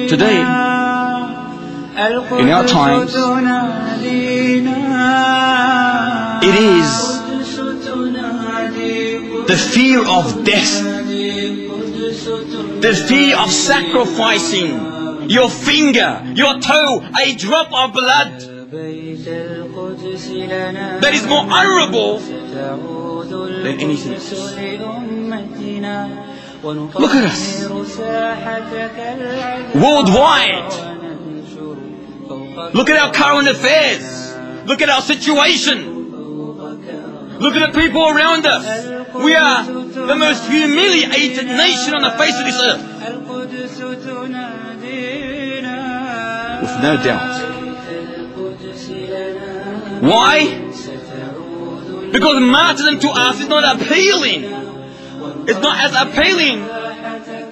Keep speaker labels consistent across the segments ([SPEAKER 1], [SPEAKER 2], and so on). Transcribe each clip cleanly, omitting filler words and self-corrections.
[SPEAKER 1] Today, in our times, it is the fear of death, the fear of sacrificing your finger, your toe, a drop of blood, that is more honorable than anything else. Look at us, worldwide. Look at our current affairs. Look at our situation. Look at the people around us. We are the most humiliated nation on the face of this earth. With no doubt. Why? Because martyrdom to us is not appealing. It's not as appealing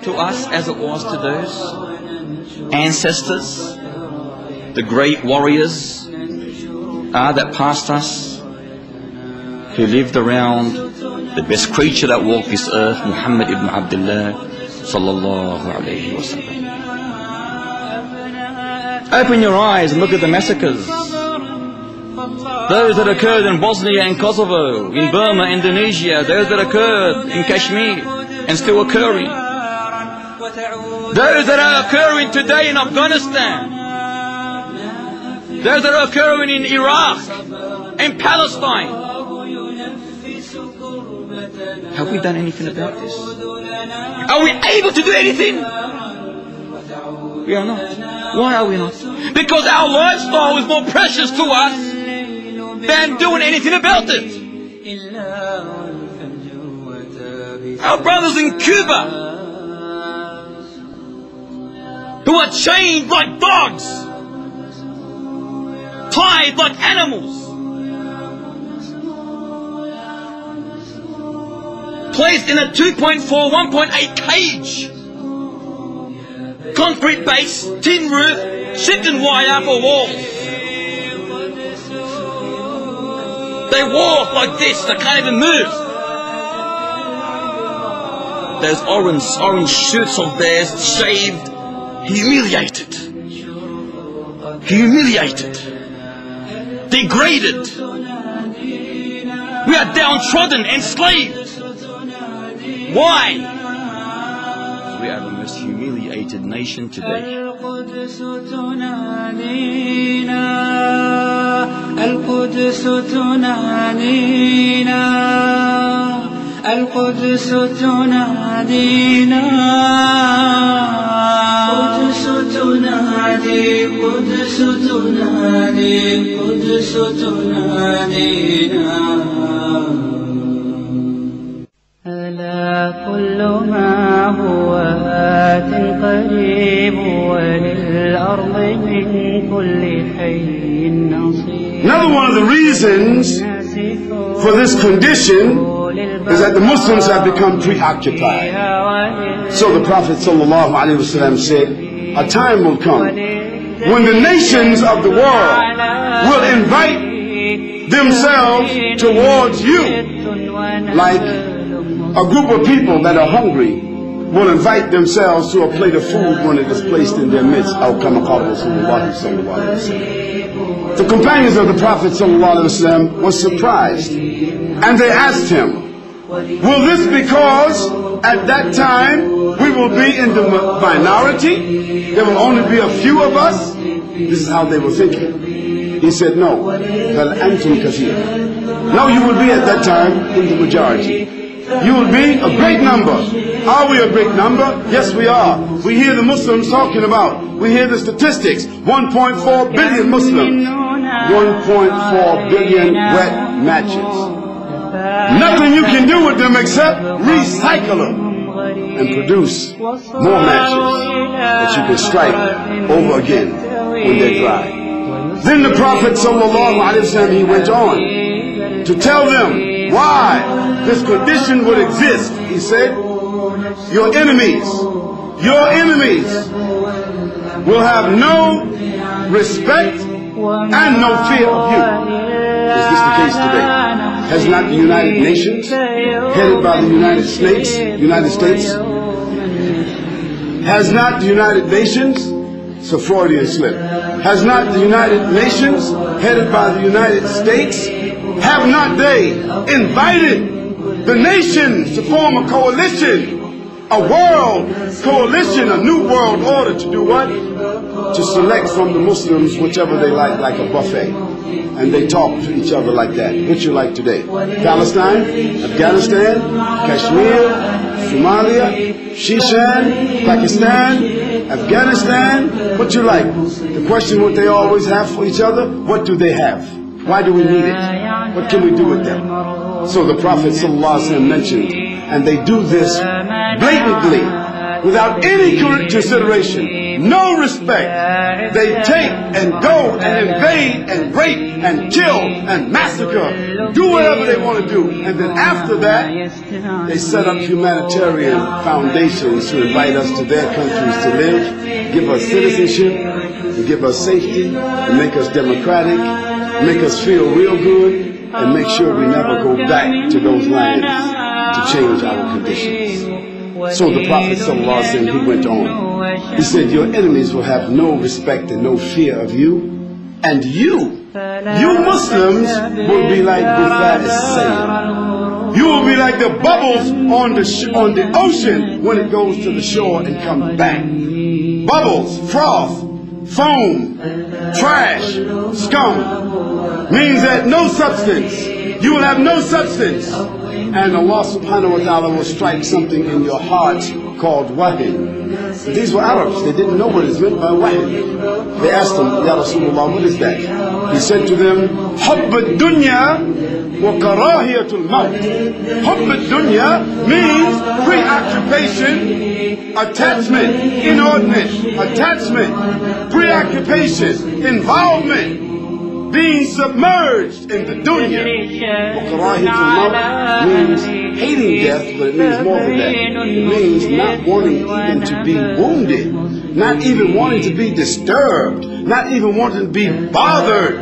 [SPEAKER 1] to us as it was to those ancestors, the great warriors that passed us, who lived around the best creature that walked this earth, Muhammad ibn Abdullah sallallahu alayhi wa sallam. Open your eyes and look at the massacres. Those that occurred in Bosnia and Kosovo, in Burma, Indonesia, those that occurred in Kashmir and still occurring. Those that are occurring today in Afghanistan. Those that are occurring in Iraq and Palestine. Have we done anything about this? Are we able to do anything? We are not. Why are we not? Because our lifestyle is more precious to us than doing anything about it. Our brothers in Cuba, who are chained like dogs, tied like animals, placed in a 2.4, 1.8 cage, concrete base, tin roof, chicken wire for walls. They walk like this, they can't even move. Those orange shirts of theirs, shaved, humiliated, degraded. We are downtrodden, enslaved. Why? We are the most humiliated nation today.
[SPEAKER 2] القدس تنادينا القدس تنادينا قدس تنادي قدس تنادي قدس تنادينا ألا كل ما هو آت قريب وللأرض من كل حي نصيب.
[SPEAKER 3] Another one of the reasons for this condition is that the Muslims have become preoccupied. So the Prophet ﷺ said, a time will come when the nations of the world will invite themselves towards you, like a group of people that are hungry will invite themselves to a plate of food when it is placed in their midst. The companions of the Prophet ﷺ were surprised, and they asked him, will this because at that time we will be in the minority? There will only be a few of us? This is how they were thinking. He said, no. No, you will be at that time in the majority. You will be a great number. Are we a great number? Yes, we are. We hear the Muslims talking about, we hear the statistics, 1.4 billion Muslims, 1.4 billion wet matches. Nothing you can do with them except recycle them and produce more matches that you can strike over again when they're dry. Then the Prophet ﷺ, he went on to tell them why this condition would exist. He said, your enemies will have no respect and no fear of you. Is this the case today? Has not the United Nations, headed by the United States, has not the United Nations, it's a Freudian slip, has not the United Nations, headed by the United States, have not they invited the nations to form a coalition, a world coalition, a new world order to do what? To select from the Muslims whichever they like a buffet. And they talk to each other like that. What you like today? Palestine, Afghanistan, Kashmir, Somalia, Shishan, Pakistan, Afghanistan. What you like? The question what they always have for each other, what do they have? Why do we need it? What can we do with them? So the Prophet ﷺ mentioned, and they do this blatantly, without any consideration, no respect. They take and go and invade and rape and kill and massacre, do whatever they want to do. And then after that, they set up humanitarian foundations to invite us to their countries to live, give us citizenship, and give us safety, and make us democratic, make us feel real good, and make sure we never go back to those lands to change our conditions. So the Prophet ﷺ, he went on. He said, your enemies will have no respect and no fear of you. And you Muslims will be like Ghutha'is sail. You will be like the bubbles on the ocean when it goes to the shore and comes back. Bubbles, froth, foam, trash, scum means that no substance. You will have no substance. And Allah subhanahu wa ta'ala will strike something in your heart called wahin. These were Arabs. They didn't know what is meant by wahin. They asked him, Ya Rasulullah, what is that? He said to them, Hubb ad-dunya wa karahiyatul maut. Hubb ad-dunya means preoccupation, attachment, inordinate, attachment, preoccupation, involvement, being submerged in the dunya. Karahiyatul maut means hating death, but it means more than that. It means not wanting even to be wounded, not even wanting to be disturbed, not even wanting to be bothered.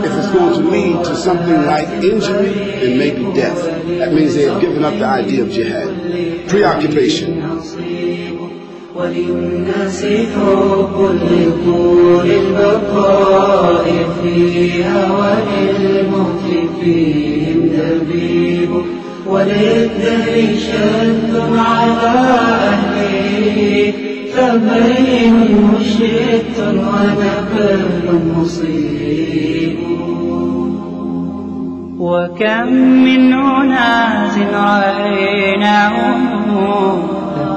[SPEAKER 3] If it's going to lead to something like injury and maybe death, that means they have given up the idea of jihad. Preoccupation.
[SPEAKER 2] وللناس حب لطول البقاء فيها وللموت فيهم دبيب وللدهر شد على أهله فبين مشرق ونبل مصيب وكم من أناس رأيناهم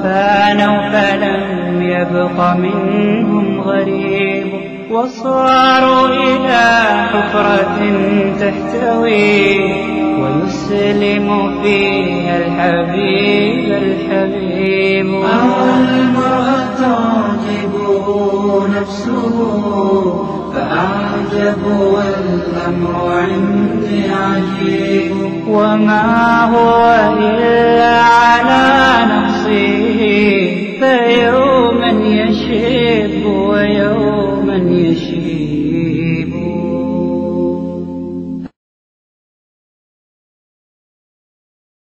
[SPEAKER 2] فانوا فلم يبق منهم غريب وصاروا إلى حفرة تحتوي ويسلم فيها الحبيب المرأة تعجبه نفسه فأعجب والأمر عندي عجيب وما هو إلا